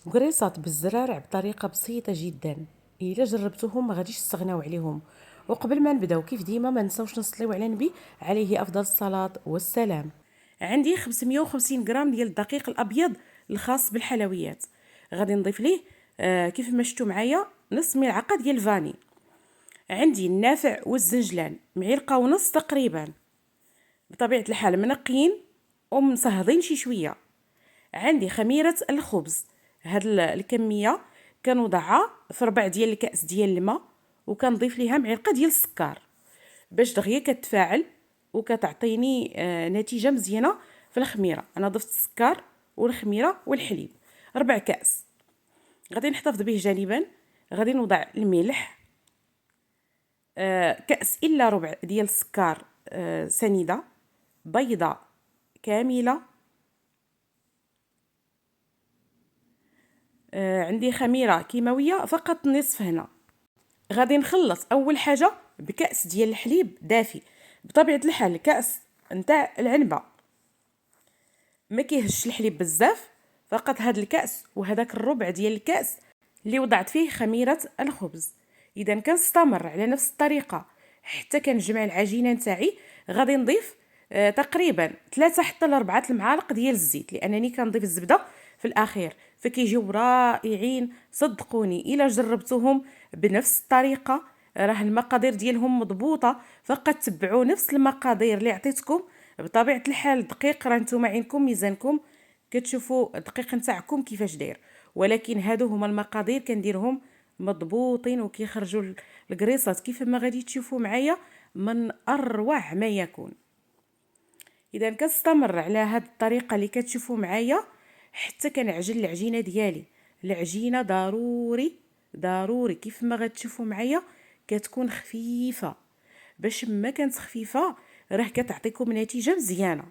وقريصات بالزرارع بطريقة بسيطة جدا. إلا جربتوهم ما غاديش تستغناو عليهم. وقبل ما نبداو كيف ديما ما نساوش نصليو على النبي عليه افضل الصلاة والسلام. عندي 550 غرام ديال الدقيق الابيض الخاص بالحلويات. غادي نضيف ليه كيف ما شفتوا معايا نص ملعقة ديال الفاني. عندي النافع والزنجلان معلقة ونص تقريبا، بطبيعة الحال منقيين ومصهدين شي شوية. عندي خميرة الخبز، هاد الكمية كنوضعها في ربع ديال الكأس ديال الماء، وكنضيف ليها معلقة ديال السكر باش دغيا كتفاعل وكتعطيني نتيجة مزيانة في الخميرة. انا ضفت السكر والخميرة والحليب، 4 كأس. غادي نحتفظ به جانبا. غادي نوضع الملح، كأس إلا ربع ديال السكر سنيدة، بيضة كاملة، عندي خميرة كيماوية فقط نصف هنا. غادي نخلط اول حاجه بكأس ديال الحليب دافي، بطبيعه الحال كأس نتاع العنبه ما كيهش الحليب بزاف، فقط هاد الكأس وهداك الربع ديال الكأس اللي وضعت فيه خميره الخبز. اذا كنستمر على نفس الطريقه حتى كنجمع العجينه نتاعي. غادي نضيف تقريبا 3 حتى ل 4 المعالق ديال الزيت، لانني كنضيف الزبده في الاخير، فكيجيو رائعين صدقوني. الا جربتوهم بنفس الطريقه راه المقادير ديالهم مضبوطه، فقط تبعوا نفس المقادير اللي عطيتكم. بطبيعه الحال الدقيق راه نتوما عينكم ميزانكم كتشوفوا الدقيق نتاعكم كيفاش داير، ولكن هادو هما المقادير كنديرهم مضبوطين وكيخرجوا القريصات كيف ما غادي تشوفوا معايا من اروع ما يكون. اذا كنستمر على هاد الطريقه اللي كتشوفوا معايا حتى كنعجن العجينه ديالي. العجينه ضروري ضروري كيف ما غتشوفوا معايا كتكون خفيفه، باش ما كانت خفيفه راه كتعطيكم نتيجه مزيانه.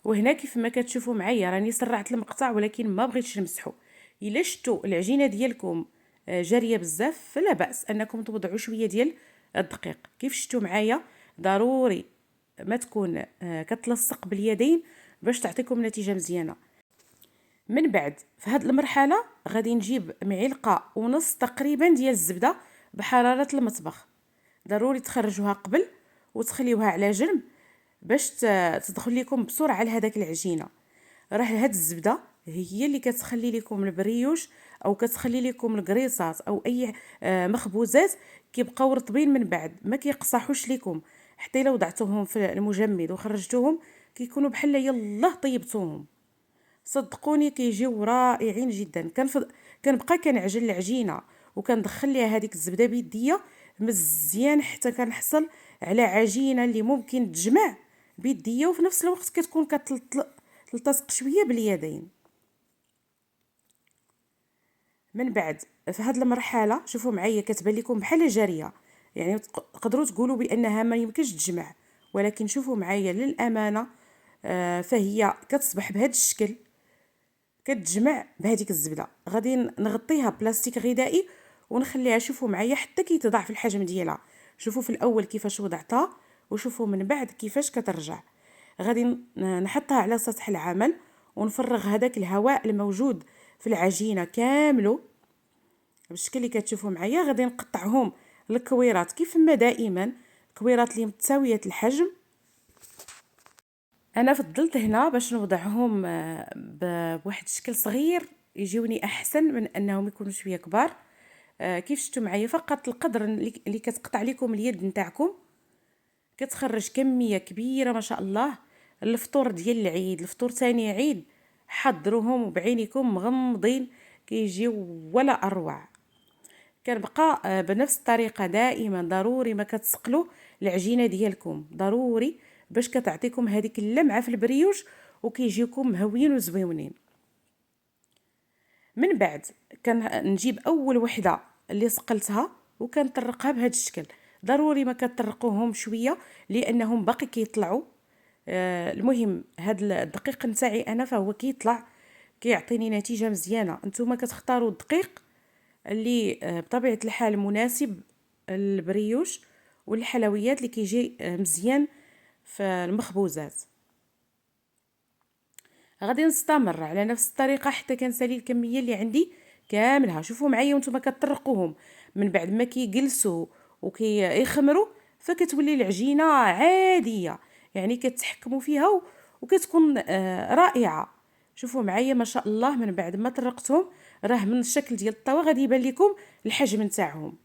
وهنا كيف ما كتشوفوا معايا راني سرعت المقطع ولكن ما بغيتش نمسحو. الا شفتوا العجينه ديالكم جاريه بزاف فلا باس انكم توضعوا شويه ديال الدقيق. كيف شفتوا معايا ضروري ما تكون كتلصق باليدين باش تعطيكم نتيجه مزيانه. من بعد في هذه المرحله غادي نجيب معلقه ونص تقريبا ديال الزبده بحراره المطبخ. ضروري تخرجوها قبل وتخليوها على جنب باش تدخل لكم بسرعه لهداك العجينه. راه هاد الزبده هي اللي كتخلي لكم البريوش او كتخلي لكم القريصات او اي مخبوزات كيبقاو رطبين من بعد ما كيقصحوش لكم. حتى الا وضعتوهم في المجمد وخرجتوهم كيكونوا بحال يلاه طيبتوهم. صدقوني كيجيو رائعين جدا. كنبقى كنعجن العجينه وكندخل ليها هذيك الزبده بيديا مزيان حتى كنحصل على عجينه اللي ممكن تجمع بيديا وفي نفس الوقت كتكون كتلتصق شويه باليدين. من بعد في هذه المرحله شوفوا معايا كتبان لكم بحال جاريه، يعني تقدروا تقولوا بانها ما يمكنش تجمع، ولكن شوفوا معايا للامانه فهي كتصبح بهذا الشكل كتجمع بهذيك الزبده. غادي نغطيها بلاستيك غذائي ونخليها شوفوا معايا حتى كيتضاعف الحجم ديالها. شوفوا في الاول كيفاش وضعتها وشوفوا من بعد كيفاش كترجع. غادي نحطها على سطح العمل ونفرغ هذاك الهواء الموجود في العجينه كامله بالشكل اللي كتشوفوا معايا. غادي نقطعهم الكويرات كيف ما دائما، كويرات اللي متساويه الحجم. انا فضلت هنا باش نوضعهم بواحد الشكل صغير يجيوني احسن من انهم يكونوا شويه كبار. كيف شفتوا معايا فقط القدر اللي كتقطع لكم اليد نتاعكم كتخرج كميه كبيره ما شاء الله. الفطور ديال العيد، الفطور ثاني عيد، حضروهم بعينيكم مغمضين كيجيو ولا اروع. كنبقى بنفس الطريقه دائما. ضروري ما كتسقلوا العجينه ديالكم ضروري باش كتعطيكم هذيك اللمعه في البريوش وكيجيكم مهويين وزويونين. من بعد كنجيب اول وحده اللي سقلتها وكنطرقها بهذا الشكل. ضروري ما كتطرقوهم شويه لانهم باقي كيطلعوا. المهم هذا الدقيق نتاعي انا فهو كيطلع كيعطيني نتيجه مزيانه. نتوما كتختاروا الدقيق اللي بطبيعه الحال مناسب البريوش والحلويات اللي كيجي مزيان في المخبوزات. غادي نستمر على نفس الطريقه حتى كنسالي الكميه اللي عندي كاملها. شوفوا معايا وانتم كتطرقوهم من بعد ما كيجلسوا وكيخمروا، فكتولي العجينه عاديه، يعني كتحكموا فيها وكتكون رائعه. شوفوا معايا ما شاء الله، من بعد ما طرقتهم راه من الشكل ديال الطاوه غادي يبان لكم الحجم نتاعهم.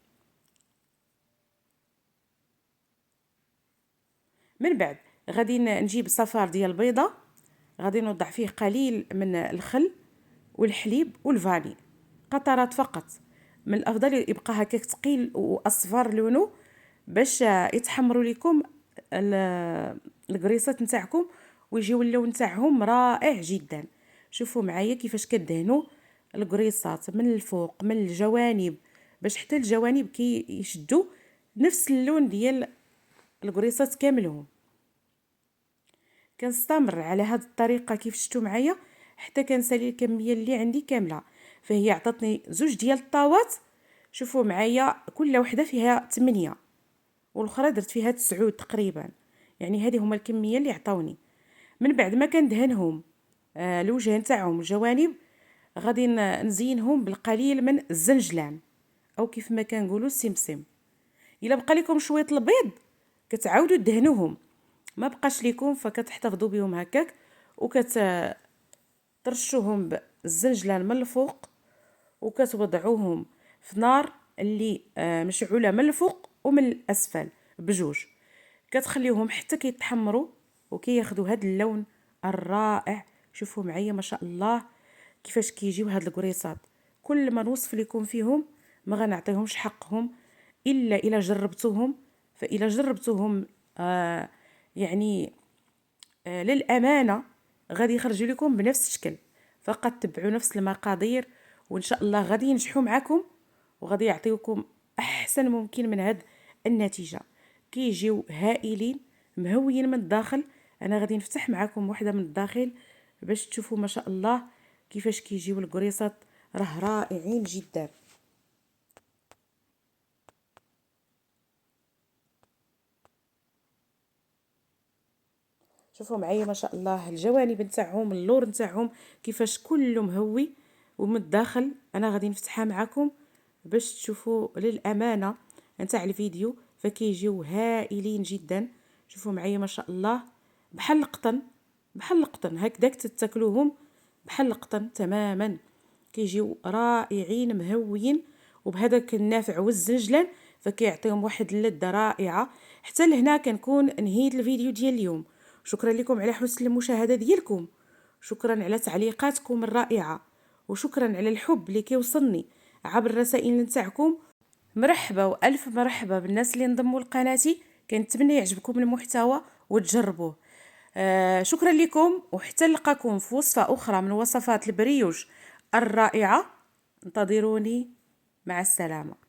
من بعد غادي نجيب صفار ديال البيضه، غادي نوضع فيه قليل من الخل والحليب والفاني، قطرات فقط. من الافضل يبقى هكاك ثقيل واصفر لونه باش يتحمروا لكم الكريسات نتاعكم ويجيو اللون نتاعهم رائع جدا. شوفوا معايا كيفاش كدهنوا الكريسات من الفوق من الجوانب، باش حتى الجوانب كي يشدوا نفس اللون ديال الكريسات كاملهم. كنستمر على هذه الطريقه كيف شفتوا معايا حتى كنسالي الكميه اللي عندي كامله. فهي عطاتني زوج ديال الطاوات. شوفوا معايا كل وحده فيها 8 والاخرى درت فيها 9 تقريبا، يعني هذه هما الكميه اللي عطاوني. من بعد ما كندهنهم الوجه نتاعهم الجوانب، غادي نزينهم بالقليل من الزنجلان او كيف ما كنقولوا السمسم. الا بقى لكم شويه البيض كتعاودوا دهنوهم، ما بقاش ليكم فكتحتفظوا بهم هكاك وكترشوهم بالزنجلان من الفوق وكتوضعوهم في نار اللي مشعوله من الفوق ومن الاسفل بجوج. كتخليوهم حتى كيتحمروا وكياخذوا هذا اللون الرائع. شوفوا معايا ما شاء الله كيفاش كيجيو هاد الكريسات. كل ما نوصف لكم فيهم ما غنعطيهمش حقهم الا الا جربتوهم. فاذا جربتوهم يعني للامانه غادي يخرجوا لكم بنفس الشكل. فقط تبعوا نفس المقادير وان شاء الله غادي ينجحوا معكم وغادي يعطيوكم احسن ممكن من هاد النتيجه. كيجيو هائلين مهويين من الداخل. انا غادي نفتح معكم واحده من الداخل باش تشوفوا ما شاء الله كيفاش كيجيو الكريسات، راه رائعين جدا. شوفوا معايا ما شاء الله الجوانب نتاعهم اللور نتاعهم كيفاش كله مهوي ومن الداخل. انا غادي نفتحها معكم باش تشوفوا للامانه نتاع الفيديو، فكيجيو هائلين جدا. شوفوا معايا ما شاء الله بحال القطن، بحال القطن هكذاك تتاكلوهم بحال القطن تماما. كيجيو رائعين مهويين وبهذاك النافع والزنجلان، فكيعطيهم واحد اللذه رائعه. حتى لهنا كنكون انهيت الفيديو ديال اليوم. شكرا لكم على حسن المشاهده ديالكم، شكرا على تعليقاتكم الرائعه، وشكرا على الحب اللي كيوصلني عبر الرسائل نتاعكم. مرحبا والف مرحبا بالناس اللي انضموا لقناتي. كنتمنى يعجبكم المحتوى وتجربوه. شكرا لكم وحتى نلقاكم في وصفه اخرى من وصفات البريوش الرائعه. انتظروني، مع السلامه.